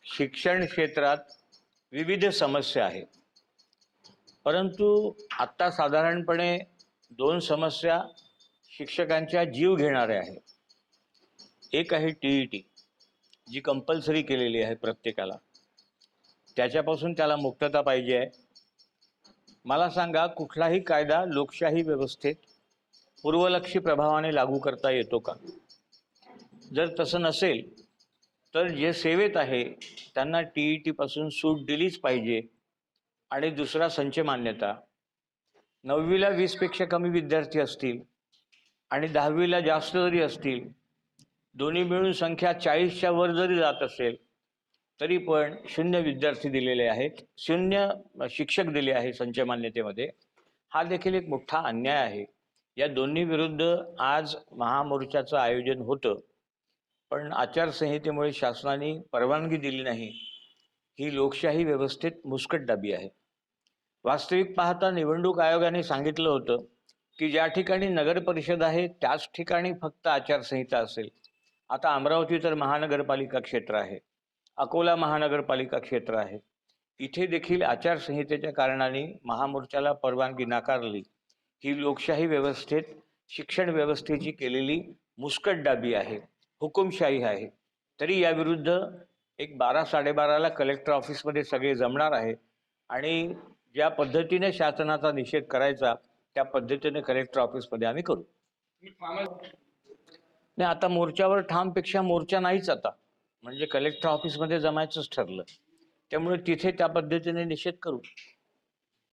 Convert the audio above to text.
शिक्षण क्षेत्रात विविध समस्या आहेत, परंतु आत्ता साधारणपणे दोन समस्या शिक्षकांच्या जीव घेणाऱ्या आहेत. एक आहे TET, जी कंपल्सरी केलेली आहे प्रत्येकाला, त्याच्यापासून त्याला मुक्तता पाहिजे आहे. मला सांगा, कुठलाही कायदा लोकशाही व्यवस्थेत पूर्वलक्षी प्रभावाने लागू करता येतो का? जर तसं नसेल तर जे सेवेत आहे त्यांना TET पासून सूट दिलीच पाहिजे. आणि दुसरा, संच मान्यता. 9वीला 20पेक्षा कमी विद्यार्थी असतील आणि 10वीला जास्त जरी असतील, दोन्ही मिळून संख्या 40च्या वर जरी जात असेल तरी पण 0 विद्यार्थी दिलेले आहेत, 0 शिक्षक दिले आहे संच मान्यतेमध्ये. हा देखील एक मोठा अन्याय आहे. या दोन्ही विरुद्ध आज महामोर्चाचं आयोजन होतं, पण आचारसंहितेमुळे शासनाने परवानगी दिली नाही. ही लोकशाही व्यवस्थेत मुस्कटदाबी आहे. वास्तविक पाहता निवडणूक आयोगाने सांगितलं होतं की ज्या ठिकाणी नगर परिषद आहे त्याच ठिकाणी फक्त आचारसंहिता असेल. आता अमरावती तर महानगरपालिका क्षेत्र आहे, अकोला महानगरपालिका क्षेत्र आहे, इथे देखील आचारसंहितेच्या कारणाने महामोर्चाला परवानगी नाकारली. ही लोकशाही व्यवस्थेत, शिक्षण व्यवस्थेची केलेली मुस्कटदाबी आहे, हुकुमशाही आहे. तरी याविरुद्ध एक 12-12:30ला कलेक्टर ऑफिसमध्ये सगळे जमणार आहे आणि ज्या पद्धतीने शासनाचा निषेध करायचा त्या पद्धतीने कलेक्टर ऑफिसमध्ये आम्ही करू. नाही, आता मोर्चावर ठामपेक्षा मोर्चा नाहीच आता, म्हणजे कलेक्टर ऑफिसमध्ये जमायचंच ठरलं, त्यामुळे तिथे त्या पद्धतीने निषेध करू.